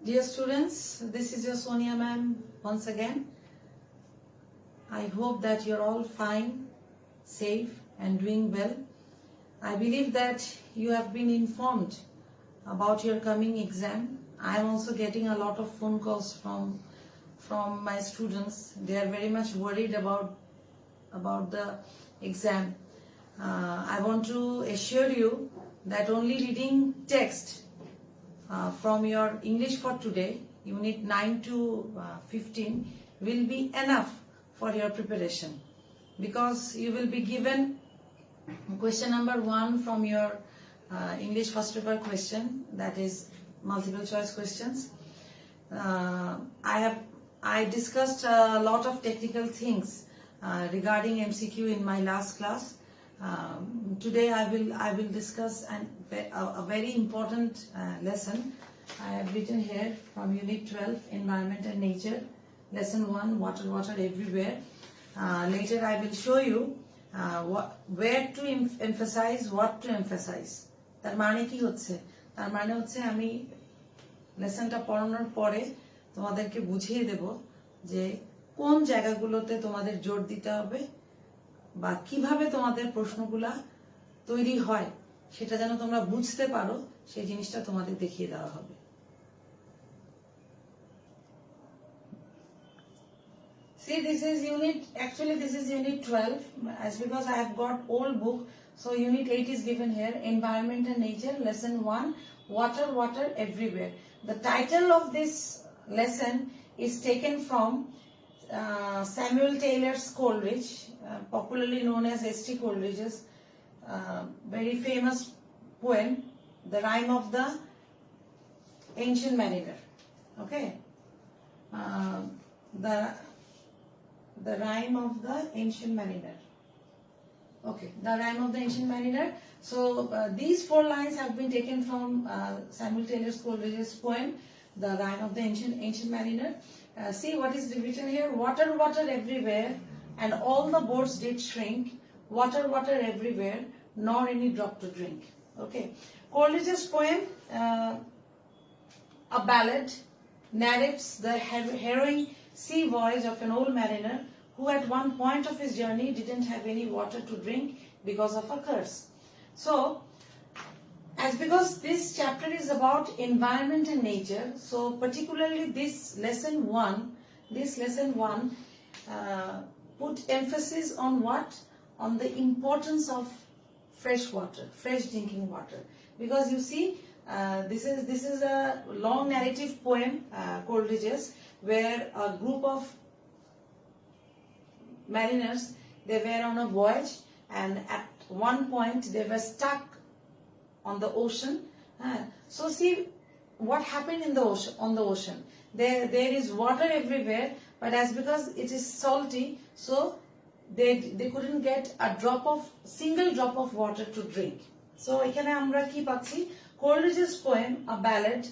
Dear students, this is your Sonia ma'am once again. I hope that you're all fine, safe and doing well. I believe that you have been informed about your coming exam. I am also getting a lot of phone calls from my students. They are very much worried about the exam. I want to assure you that only reading text from your English for today, unit 9 to 15, will be enough for your preparation, because you will be given question number 1 from your English first paper question, that is multiple choice questions. I discussed a lot of technical things regarding MCQ in my last class. Today I will discuss a very important lesson. I have written here from Unit 12, Environment and Nature, Lesson 1, Water Everywhere. Later I will show you where to emphasize, what to emphasize. তার মানে কি হচ্ছে? তার মানে হচ্ছে আমি লেসনটা পড়ানোর পরে তোমাদেরকে বুঝিয়ে দেব যে কোন জায়গাগুলোতে তোমাদের জোর দিতে হবে বা কিভাবে তোমাদের প্রশ্নগুলা তৈরি হয় সেটা যেন তোমরা বুঝতে পারো, সেই জিনিসটা তোমাদের দেখিয়ে দেওয়া হবে। See, this is unit 12, as because I have got old book, so unit 8 is given here, Environment and Nature, lesson 1, Water Everywhere. The title of this lesson is taken from Samuel Taylor Coleridge, popularly known as S.T. Coleridge's very famous poem, The Rime of the Ancient Mariner. Okay, the Rime of the Ancient Mariner. Okay, the Rime of the Ancient Mariner. So these 4 lines have been taken from Samuel Taylor Coleridge's poem, The Rime of the Ancient Mariner. See what is written here: water everywhere, and all the boats did shrink. Water everywhere, nor any drop to drink. Okay, Coleridge's poem, a ballad, narrates the harrowing sea voyage of an old mariner who at one point of his journey didn't have any water to drink because of a curse. So, because this chapter is about environment and nature, so particularly this lesson 1 put emphasis on what? On the importance of fresh water, fresh drinking water. Because you see, this is a long narrative poem, Coleridge's, where a group of mariners, they were on a voyage, and at one point they were stuck on the ocean. So see what happened in the ocean. On the ocean, there is water everywhere, but as because it is salty, so they couldn't get a single drop of water to drink. So এখানে আমরা কি পাচ্ছি? Coleridge's poem, a ballad.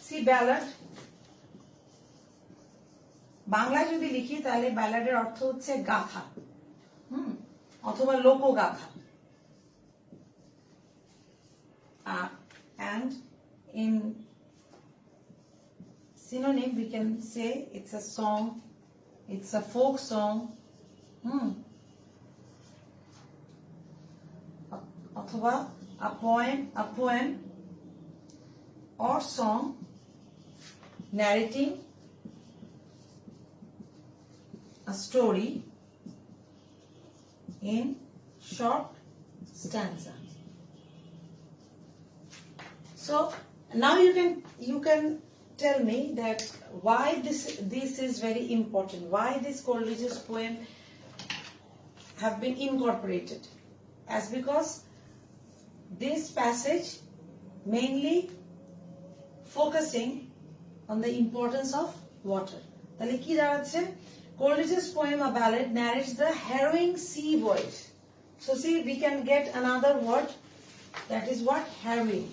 See, ballad, বাংলায় যদি লিখি তাহলে ব্যালাডের অর্থ হচ্ছে গাথা, অথবা লোকগাথা। And in synonym we can say it's a song, it's a folk song, অথবা a poem or song narrating a story in short stanza. So now you can tell me that why this is very important, why this Coleridge's poem have been incorporated, as because this passage mainly focusing on the importance of water. তাহলে কি দাঁড়াচ্ছে? Coleridge's poem, a ballad, narrates the harrowing sea voyage. So see, we can get another word, that is what? Harrowing.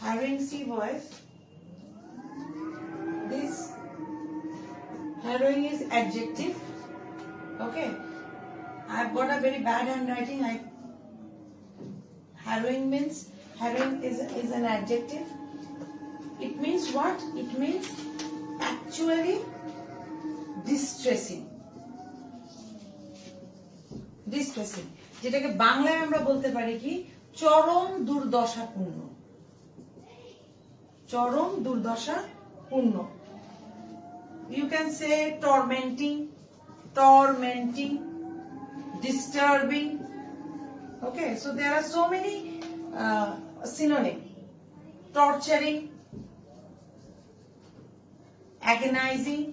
Harrowing sea voyage. This harrowing is adjective. Okay. I've got a very bad handwriting. Harrowing is an adjective. It means what? It means actually distressing. Distressing. যেটাকে বাংলায় আমরা বলতে পারি কি চরম দুর্দশাপূর্ণ। চরম দুর্দশাপূর্ণ। You can say tormenting, disturbing. Okay, so there are so many synonyms. Torturing, agonizing.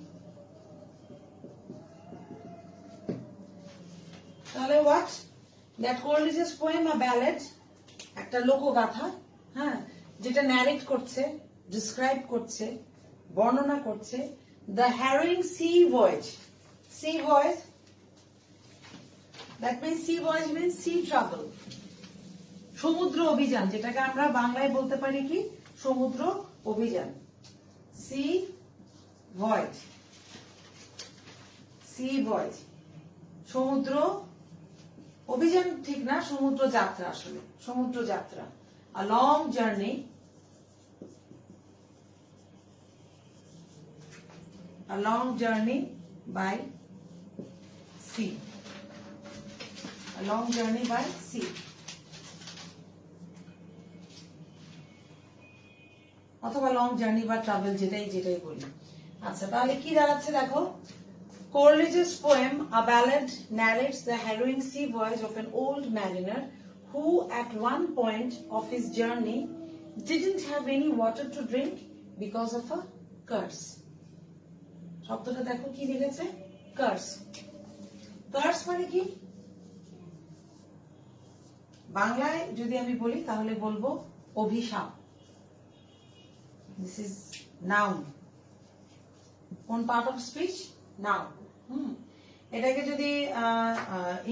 তাহলে what? That Coleridge's poem a ballad, একটা লোকগাথা, হ্যাঁ, যেটা ন্যারেট করছে, ডিসক্রাইব করছে, বর্ণনা করছে the harrowing sea voyage. Sea voyage, that means sea voyage means sea travel. সমুদ্র অভিযান, যেটাকে আমরা বাংলায় বলতে পারি কি সমুদ্র অভিযান। Sea voyage, sea voyage, সমুদ্র অভিযান ঠিক না, সমুদ্র যাত্রা, আসলে সমুদ্র যাত্রা। A long journey, a long journey by sea, a long journey by sea. অথবা লং জার্নি বা ট্রাভেল, যেটাই বলি। আচ্ছা, তাহলে কি দাঁড়াচ্ছে দেখো, Coleridge's poem A Ballad narrates the harrowing sea voyage of an old mariner who at one point of his journey didn't have any water to drink because of a curse. শব্দটা দেখো কি লিখেছে, কার্স। কার্স মানে কি বাংলায় যদি আমি বলি তাহলে বলবো অভিশাপ। This is noun. কোন পার্ট অফ স্পিচ? নাউন। এটাকে যদি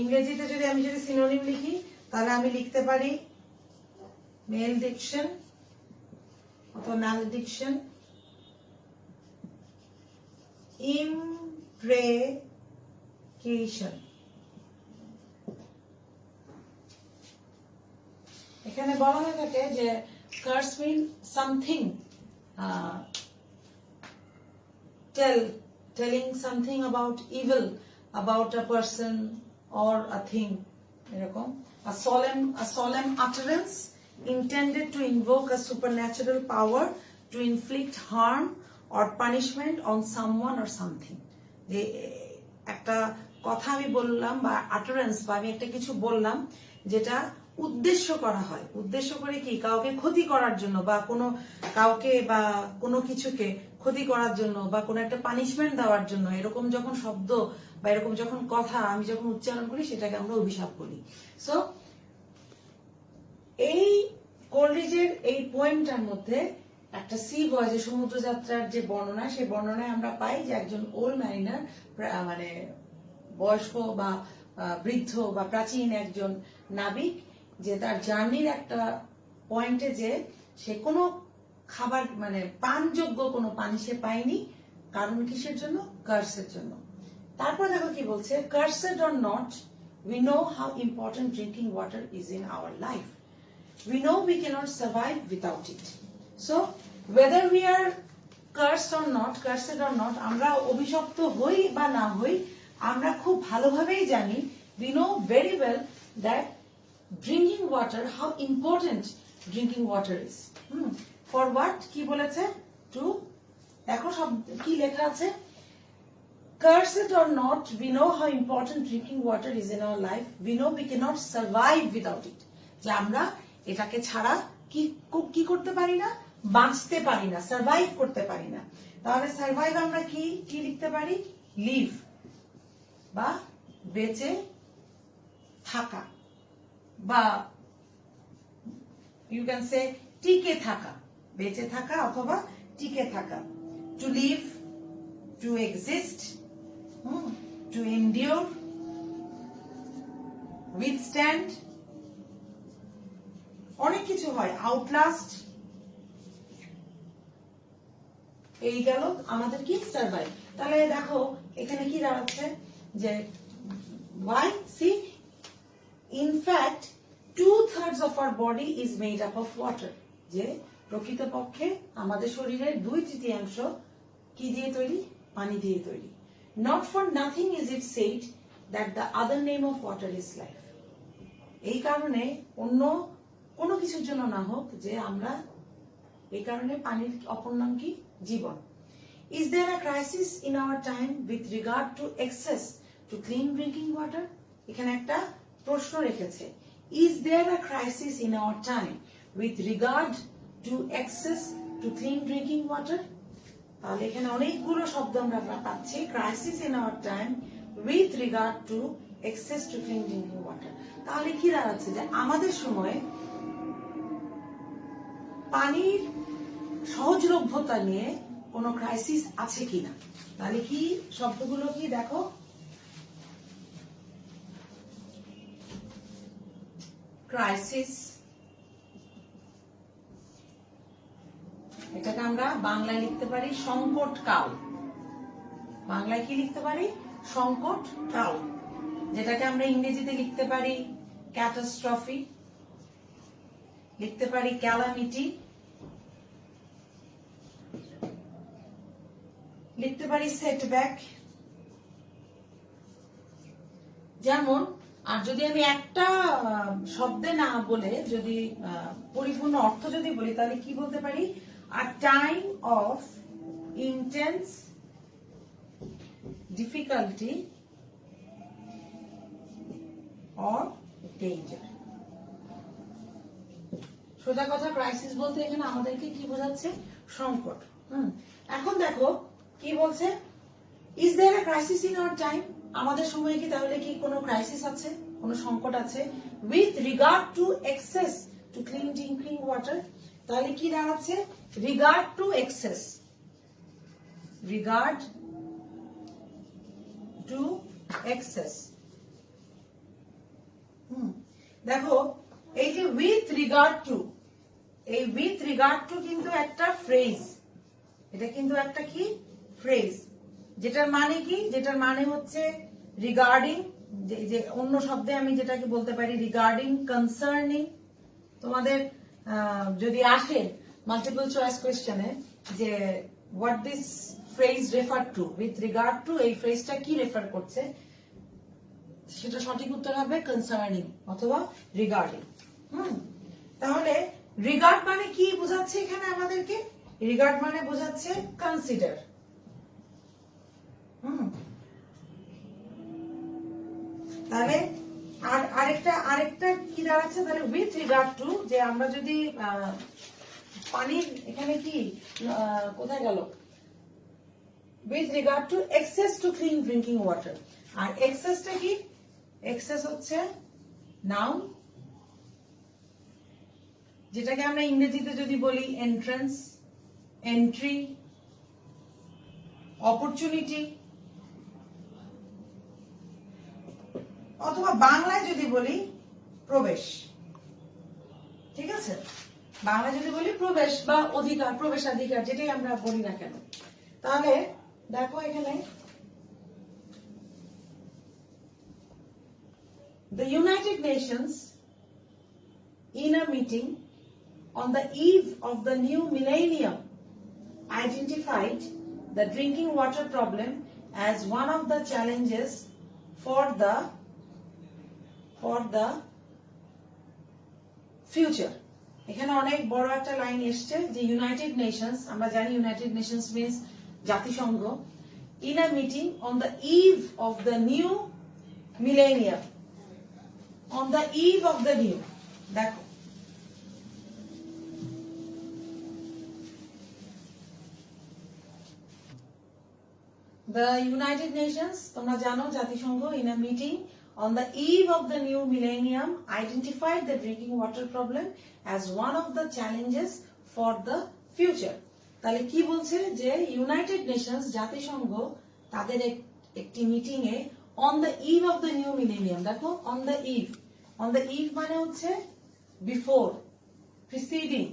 ইংরেজিতে যদি আমি সিনোনিম লিখি তাহলে আমি লিখতে পারি মেলডিকশন অথবা ম্যালডিকশন, ইমপ্রেকেশন। এখানে বলা হয়ে থাকে যে cars mean something, telling something about evil about a person or a thing, এরকম a solemn utterance intended to invoke a supernatural power to inflict harm or punishment on someone or something. যে একটা কথা আমি বললাম বা আটারেন্স বা আমি একটা কিছু বললাম যেটা উদ্দেশ্য করা হয়, উদ্দেশ্য করে কি কাউকে ক্ষতি করার জন্য বা কাউকে বা কোনো কিছুকে ক্ষতি করার জন্য বা কোনো একটা পানিশমেন্ট দেওয়ার জন্য, এরকম যখন শব্দ বা এরকম যখন কথা আমি যখন উচ্চারণ করি সেটাকে আমরা অভিশাপ বলি। সো এই কোলরিজের এই পোয়েমটার মধ্যে একটা সি ভয়েজে সমুদ্র যাত্রার যে বর্ণনা, সেই বর্ণনায় আমরা পাই যে একজন ওল্ড ম্যারিনার, মানে বয়স্ক বা বৃদ্ধ বা প্রাচীন একজন নাবিক, যে তার জার্নির একটা পয়েন্টে যে সে কোনো খাবার মানে পানযোগ্য কোনো পানি সে পায়নি। কারণ কিসের জন্য? কার্সের জন্য। তারপর দেখো কি বলছে, cursed or not, we know how important drinking water is in our life. We know we cannot survive without it. So whether we are cursed or not, আমরা অভিশপ্ত হই বা না হই, আমরা খুব ভালোভাবেই জানি, we know very well that drinking water, how important drinking water is. For what? কি বলেছে? To, দেখো সব কি লেখা আছে, cursed or not, we know how important drinking water is in our life. We know we cannot survive without it. যে আমরা এটাকে ছাড়া কি করতে পারি না, বাঁচতে পারি না, সার্ভাইভ করতে পারি না। তাহলে সার্ভাইভ আমরা কি লিখতে পারি? লিভ বা বেঁচে থাকা, বা ইউ ক্যান সে টিকে থাকা, বেঁচে থাকা অথবা টিকে থাকা। To live, to exist, to endure, withstand, অনেক কিছু হয়, আউটলাস্ট। এই গেল আমাদের কি সার্ভাইভ। তাহলে দেখো এখানে কি দাঁড়াচ্ছে যে Why? See, in fact 2/3 of our body is made up of water. যে প্রকৃতপক্ষে আমাদের শরীরের 2/3 কি দিয়ে তৈরি? পানি দিয়ে তৈরি. Not for nothing is it said that the other name of water is life. এই কারণে অন্য কোনো কিছুর জন্য না হোক যে আমরা এই কারণে পানির অপর নাম কি? জীবন. Is there a crisis in our time with regard to access to clean drinking water? এখানে একটা প্রশ্ন রেখেছে. Is there a crisis in our time with regard to access to clean drinking water? তাহলে এখানে অনেকগুলো শব্দ আমরা পাচ্ছি. Crisis in our time with regard to access to clean drinking water. তাহলে কি দাঁড়াচ্ছে যে আমাদের সময়ে পানির সহজলভ্যতা নিয়ে কোনো ক্রাইসিস আছে কিনা? তাহলে কি শব্দগুলো কি দেখো? ক্রাইসিস, এটাকে আমরা বাংলায় লিখতে পারি সংকট কাল. বাংলায় কি লিখতে পারি? সংকট কাল. যেটাকে আমরা ইংরেজিতে লিখতে পারি ক্যাটাস্ট্রফি, লিখতে পারি ক্যালামিটি, লিখতে পারি সেটব্যাক. যেমন, আর যদি আমি একটা শব্দে না বলে যদি পরিপূর্ণ অর্থ যদি বলি তাহলে কি বলতে পারি? A time of intense difficulty or danger. সোজা কথা, ক্রাইসিস বলতে এখানে আমাদেরকে কি বোঝাচ্ছে? সংকট. এখন দেখো কি বলছে? Is there a crisis in our time? আমাদের সময়ে কি তাহলে কি কোনো ক্রাইসিস আছে, কোনো সংকট আছে? With regard to access to clean drinking water. তাহলে কি দাঁড়াচ্ছে? Regard to access, regard to access. দেখো এই যে উইথ রিগার্ড টু, এই উইথ রিগার্ড টু কিন্তু একটা ফ্রেজ. এটা কিন্তু একটা কি? ফ্রেজ. যেটার মানে কি? যেটার মানে হচ্ছে রিগার্ডিং. যে অন্য শব্দে আমি যেটাকে বলতে পারি রিগার্ডিং, কনসার্নিং. তোমাদের যদি আসে মাল্টিপল চয়েস কোয়েশ্চেনে যে what this phrase refer to, with regard two এই ফ্রেজটা কি রেফার করছে, সেটা সঠিক উত্তর হবে কনসার্নিং অথবা রিগার্ডিং. তাহলে রিগার্ড মানে কি বোঝাচ্ছে এখানে আমাদেরকে? রিগার্ড মানে বোঝাচ্ছে কনসিডার. তাহলে আরেকটা কি দাঁড়াচ্ছে? তাহলে উইথ রিগার্ড টু, যে আমরা যদি পানির এখানে কি কোথায় গেল? With regard to access to clean drinking water. আর অ্যাক্সেসটা কি? অ্যাক্সেস হচ্ছে নাউন, যেটাকে আমরা ইংরেজিতে যদি বলি এন্ট্রান্স, এন্ট্রি, অপরচুনিটি, অথবা বাংলায় যদি বলি প্রবেশ. ঠিক আছে? বাংলায় যদি বলি প্রবেশ বা অধিকার, প্রবেশাধিকার, যেটাই আমরা বলি না কেন. তাহলে দেখো এখানে the United Nations in a meeting on the eve of the new millennium identified the drinking water problem as one of the challenges for the future. এখানে অনেক বড় একটা লাইন এসছে যে ইউনাইটেড নেশনস, আমরা জানি ইউনাইটেড নেশনস মিন্স জাতিসংঘ, in a meeting on the eve of the new millennium, on the eve of the new. দেখো the United Nations, তোমরা জানো জাতিসংঘ, in a meeting on the eve of the new millennium identified the drinking water problem as one of the challenges for the future. তাহলে কি বলছে? যে United Nations, জাতিসংঘ, তাদের একটি meeting A on the eve of the new millennium. দেখো on the eve, on the eve মানে হচ্ছে before, preceding,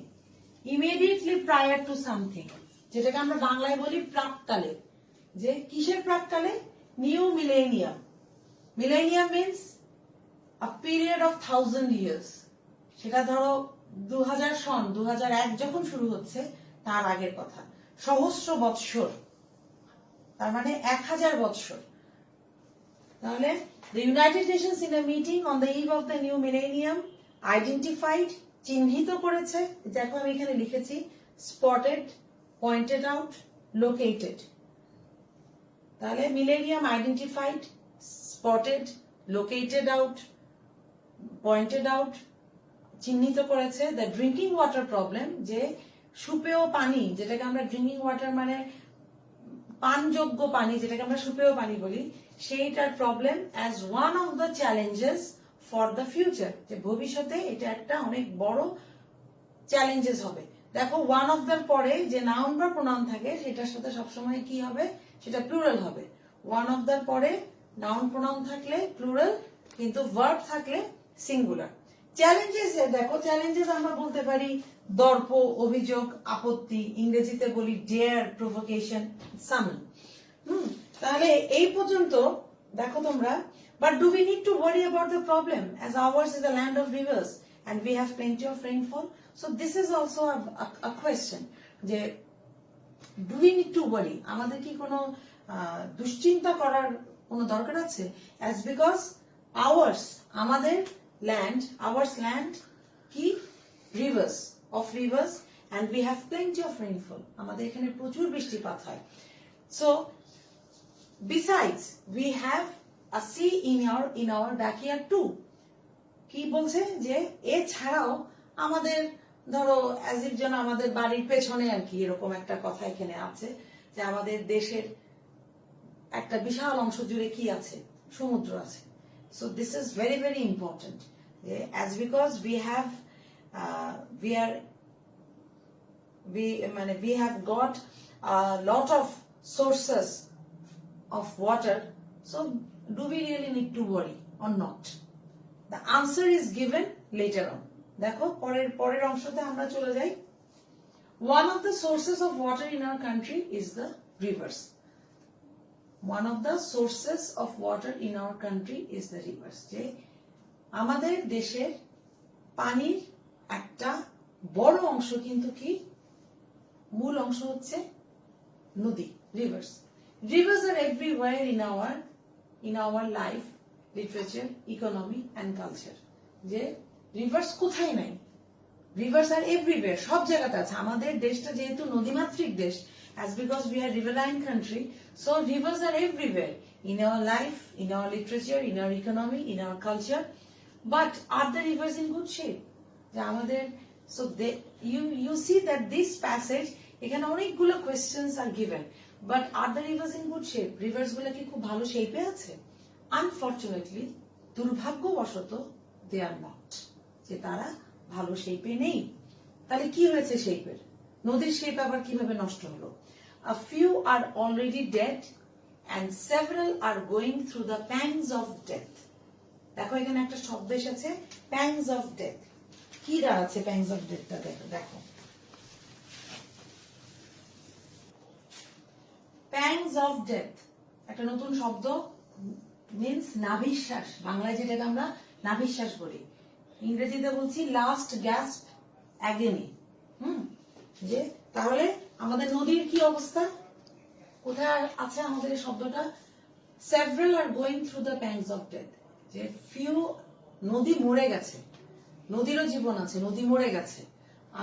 immediately prior to something, যেটাকে আমরা বাংলায় বলি প্রাককালে. যে কিসের প্রাককালে? New millennium. Millennium means a period of 1000 years, সেটা ধরো 2000 সন 2001 যখন শুরু হচ্ছে তার আগের কথা, সহস্র বৎসর, তার মানে 1000 বৎসর। তাহলে the United Nations in a meeting on the eve of the new millennium identified, চিহ্নিত করেছে, দেখো আমি এখানে লিখেছি spotted, pointed out, located। তাহলে millennium identified, spotted, located out, pointed out, চিহ্নিত করেছে দ্য ড্রিঙ্কিং ওয়াটার প্রবলেম, যে সুপেয় পানি, যেটাকে আমরা ড্রিঙ্কিং ওয়াটার মানে পানযোগ্য পানি, যেটাকে আমরা সুপেয় পানি বলি, সেইটার problem as one of the challenges for the future, যে ভবিষ্যতে এটা একটা অনেক বড় চ্যালেঞ্জেস হবে। দেখো ওয়ান অফ দ্যার পরে যে নাউন বা প্রোনাউন থাকে সেটার সাথে সবসময় কি হবে, সেটা প্লুরাল হবে। ওয়ান অফ দ্যার পরে নাউন প্রোনাউন থাকলে প্লুরাল, কিন্তু ভার্ব থাকলে সিঙ্গুলার। চ্যালেঞ্জেস, দেখো চ্যালেঞ্জেস আমরা বলতে পারি দর্প, অভিযোগ, আপত্তি, ইংরেজিতে বলি ডেয়ার, প্রভোকেশন, সামন। তাহলে এই পর্যন্ত দেখো তোমরা, but do we need to worry about the problem as ours is the land of rivers and we have plenty of rainfall? So this is also a question, যে do we need to worry, আমাদের কি কোনো দুশ্চিন্তা করার কোনো দরকার আছে? As because ours, আমাদের land, ours land কি rivers, of rivers, and we have plenty of rainfall, আমাদের এখানে প্রচুর বৃষ্টিপাত হয়। So besides we have a sea in our backyard too, কি বলছে যে এছাড়াও আমাদের ধরো অ্যাজ ইফ যেন আমাদের বাড়ির পেছনে আর কি, এরকম একটা কথা এখানে আছে যে আমাদের দেশের একটা বিশাল অংশ জুড়ে কি আছে, সমুদ্র আছে। So this is very very important, as because we have got a lot of sources of water, so do we really need to worry or not? The answer is given later on. দেখো পরের অংশতে আমরা চলে যাই। One of the sources of water in our country is the rivers. One of the sources of water in our country is the rivers. যে আমাদের দেশের পানির একটা বড় অংশ কিন্তু কি, মূল অংশ হচ্ছে নদী, rivers. Rivers are everywhere in our life, literature, economy and culture. যে রিভার্স কোথায় নাই, রিভার্স আর এভরিওয়্যার, সব জায়গাতে আছে। আমাদের দেশটা যেহেতু নদীমাতৃক দেশ, as because we are riverine country, so rivers are everywhere in our life, in our literature, in our economy, in our culture. But are the rivers in good shape? যে আমাদের, so you see that this passage, এখানে অনেকগুলো questions are given, but are the rivers in good shape? Rivers গুলো কি খুব ভালো শেপে আছে? আনফরচুনেটলি, দুর্ভাগ্যবশত they are not, যে তারা ভালো শেপে নেই। তাহলে কি হয়েছে শেপের? নদীর শেপ আবার কিভাবে নষ্ট হলো? A few are already dead and several are going through the pangs of death. দেখো এখানে একটা শব্দ এসেছে pangs of death। কি দাঁড়াচ্ছে pangs of death টা? দেখো pangs of death একটা নতুন শব্দ, মিন্স নাভিশ্বাস, বাংলায় যেটাকে আমরা নাভিশ্বাস বলি, ইংরেজিতে বলছি লাস্ট গ্যাস্প অ্যাগনি। যে তাহলে আমাদের নদীর কি অবস্থা, কোথায় আছে আমাদের এই শব্দটা? several are going through the pangs of death, যে few, নদী মরে গেছে, নদীরও জীবন আছে, নদী মরে গেছে,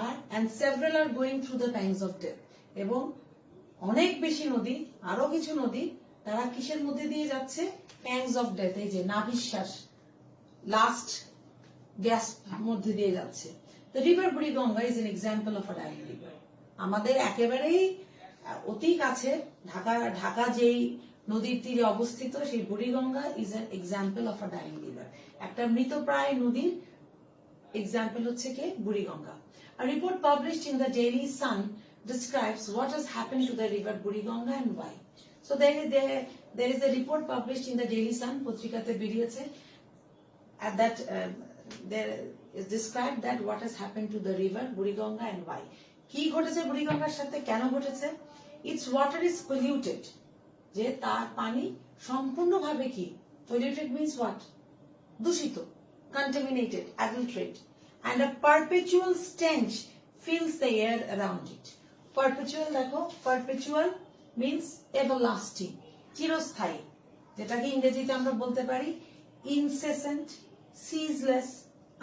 আর and several are going through the pangs of death, এবং অনেক বেশি নদী, আরো কিছু নদী, তারা কিসের মধ্যে দিয়ে যাচ্ছে? pangs of death, এই যে নাভিশ্বাস, লাস্ট গ্যাস মধ্যে দিয়ে যাচ্ছে। The river Buriganga is an example of a dying river. আমাদের একেবারেই অতি কাছে ঢাকা যেই নদীর তীরে অবস্থিত সেই Buriganga is an example of a dying river. একটা মৃতপ্রায় নদীর এক্সাম্পল হচ্ছে কি Buriganga. A report published in the Daily Sun describes what has happened to the river Buriganga and why. So there is a report published in the Daily Sun, পত্রিকাতে বেরিয়েছে, at that there is described that what has happened to the river Buriganga and why. কি ঘটেছে বুড়িগঙ্গার সাথে, কেন ঘটেছে? Its water is polluted, যে তার পানি সম্পূর্ণভাবে কি Polluted means what? Dushito, contaminated, adulterate, and a perpetual stench fills the air around it. Perpetual দেখো, perpetual means everlasting, চিরস্থায়ী, যেটাকে ইংরেজিতে আমরা বলতে পারি incessant, ceaseless,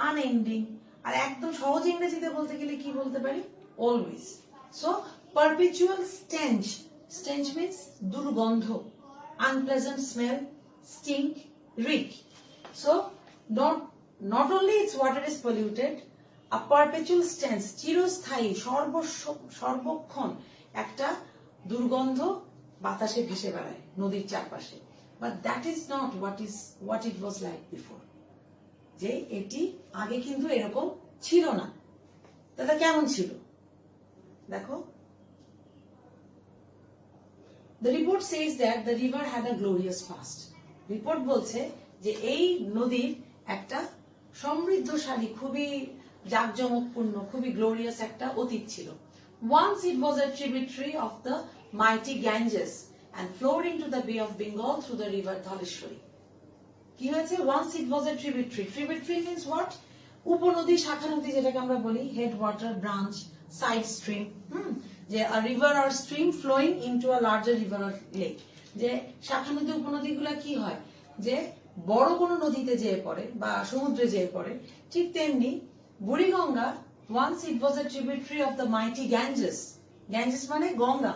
unending, আর একদম সহজ ইংরেজিতে বলতে গেলে কি বলতে পারি? Always. So perpetual stench, stench means দুর্গন্ধ, unpleasant smell, stink, reek. So not only its water is polluted, a perpetual stench, চিরস্থায়ী, সর্বক্ষণ একটা দুর্গন্ধ বাতাসে ভেসে বেড়ায় নদীর চারপাশে। But that is not what it was like before. যে এটি আগে কিন্তু এরকম ছিল না। তাহলে কেমন ছিল দেখো। The report says that the river had a glorious past. Report বলছে যে এই নদীর একটা সমৃদ্ধশালী, খুবই জাঁকজমকপূর্ণ, খুবই গ্লোরিয়াস একটা অতীত ছিল। Once it was a tributary of the mighty Ganges and flowed into the Bay of Bengal through the river Dhaleshwari. কি হয়েছে? Once it was a tributary. Tributary means what? উপনদী, শাখা নদী যেটাকে আমরা বলি, head water, branch, side stream. যে a river or stream flowing into a larger river or lake. যে শাখা নদী, উপনদীগুলা কি হয়? যে বড় কোনো নদীতে যেয়ে পড়ে বা সমুদ্রে যেয়ে পড়ে। ঠিক তেমনি Buriganga, once it was a tributary of the mighty Ganges. Ganges মানে Ganga,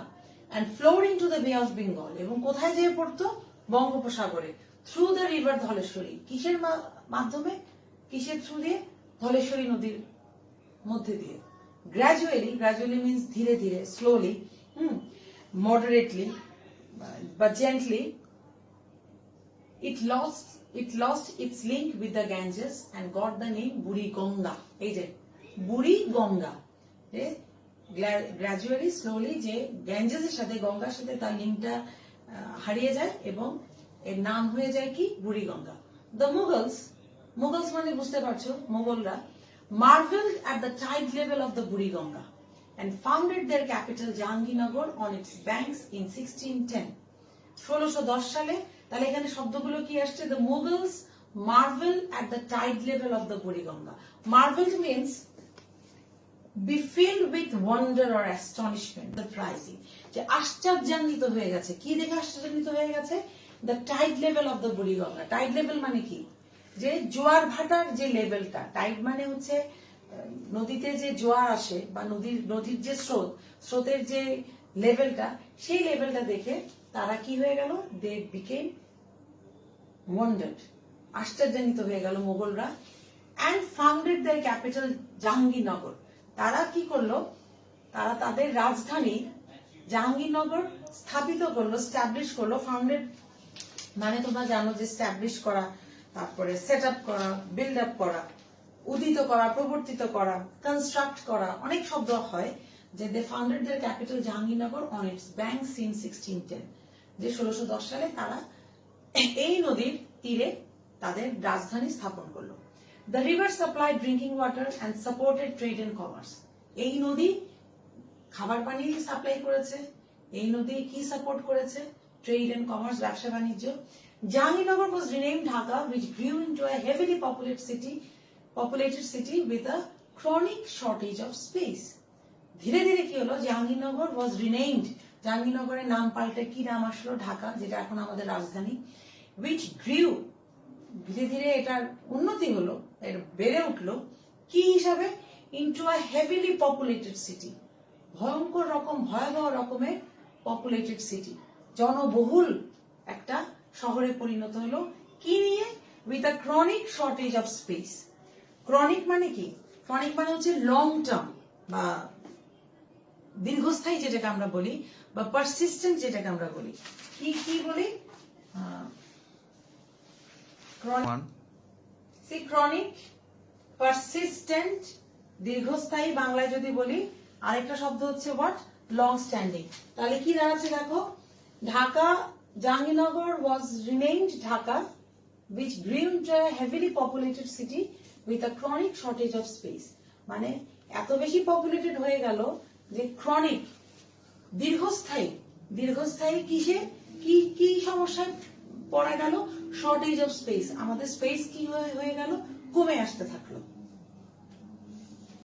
and flowed into the Bay of Bengal. এবং কোথায় যেয়ে পড়তো? বঙ্গোপসাগরে। Through the river Dhaleshwari. কিসের মাধ্যমে? কিসের থ্রু দিয়ে? ধলেশ্বরী নদীর মধ্যে দিয়ে। Gradually means ধীরে ধীরে, slowly, moderately, but gently, it lost its link with the Ganges and got the name Buriganga. এই যে বুড়িগঙ্গা, গ্র্যাজুয়ালি, স্লোলি, যে গ্যাঞ্জেসের সাথে, গঙ্গার সাথে তার লিঙ্কটা হারিয়ে যায় এবং এর নাম হয়ে যায় কি? বুড়িগঙ্গা। The Mughals মানে বুঝতে পারছো, মোগলরা, marveled at the tide level of the Buriganga and founded their capital Jahangirnagar on its banks in 1610. 1610 সালে। তাহলে এখানে শব্দগুলো কি আসছে? The Mughals marvel at the tide level of the Buriganga. Marveled means be filled with wonder or astonishment, surprising, যে আশ্চর্যান্বিত হয়ে গেছে। কি দেখে আশ্চর্যান্বিত হয়ে গেছে? The tide level of the Buriganga. Tide level মানে কি? যে জোয়ার ভাটার যে লেভেলটা। টাইড মানে হচ্ছে নদীতে যে জোয়ার আসে বা নদীর যে স্রোতের যে লেভেলটা, সেই লেভেলটা দেখে তারা কি হয়ে গেল? They became wondered, আশ্চর্যান্বিত হয়ে গেল মোগলরা, and founded their capital Jahangirnagar. তারা কি করলো? তারা তাদের রাজধানী জাহাঙ্গীরনগর স্থাপিত করলো, স্ট্যাবলিশ করলো। ফাউন্ডেড মানে তোমরা জানো যে স্ট্যাবলিশ করা, তারপরে সেট আপ করা, বিল্ড আপ করা, উদিত করা, প্রবর্তিত করা, কনস্ট্রাক্ট করা, অনেক শব্দ হয়। যে they founded their capital Jahangirnagar on its banks in 1610। যে 1610 সালে তারা এই নদীর তীরে তাদের রাজধানী স্থাপন করলো। The river supplied drinking water and supported trade and commerce. এই নদী খাবার পানি সাপ্লাই করেছে, এই নদী কি সাপোর্ট করেছে? ট্রেড এন্ড কমার্স, ব্যবসা বাণিজ্য। Jahangirnagar was renamed Dhaka, which grew into a heavily populated city with a chronic shortage of space. ধীরে ধীরে কি হলো? জাহাঙ্গীরনগর was renamed, জাহাঙ্গীরনগরের নাম পাল্টে কি নাম আসলো? ঢাকা, যেটা এখন আমাদের রাজধানী। which grew, ধীরে ধীরে এটার উন্নতি হলো, এর বেড়ে উঠলো কি হিসাবে? into a heavily populated city, ভয়াবহ রকমের পপুলেটেড সিটি, জনবহুল একটা শহরে পরিণত হলো। কি নিয়ে? With a chronic shortage of speech. Chronic মানে কি? ক্রনিক মানে হচ্ছে লং টার্ম বা দীর্ঘস্থায়ী যেটাকে আমরা বলি, বা পারসিস্টেন্ট যেটাকে আমরা বলি। কি বলি? ক্রনিক, পারসিস্টেন্ট, দীর্ঘস্থায়ী। বাংলায় যদি বলি আরেকটা শব্দ হচ্ছে হোয়াট? Long standing. তাহলে কি দাঁড়াচ্ছে দেখো? Dhaka, Jahangirnagar was renamed Dhaka, which grew into a heavily populated city with a chronic shortage of space. মানে এত বেশি পপুলেটেড হয়ে গেল যে ক্রনিক, দীর্ঘস্থায়ী কিসে? কি সমস্যায় পড়া গেল? শর্টেজ অফ স্পেস, আমাদের স্পেস কি হয়ে গেল, কমে আসতে থাকলো।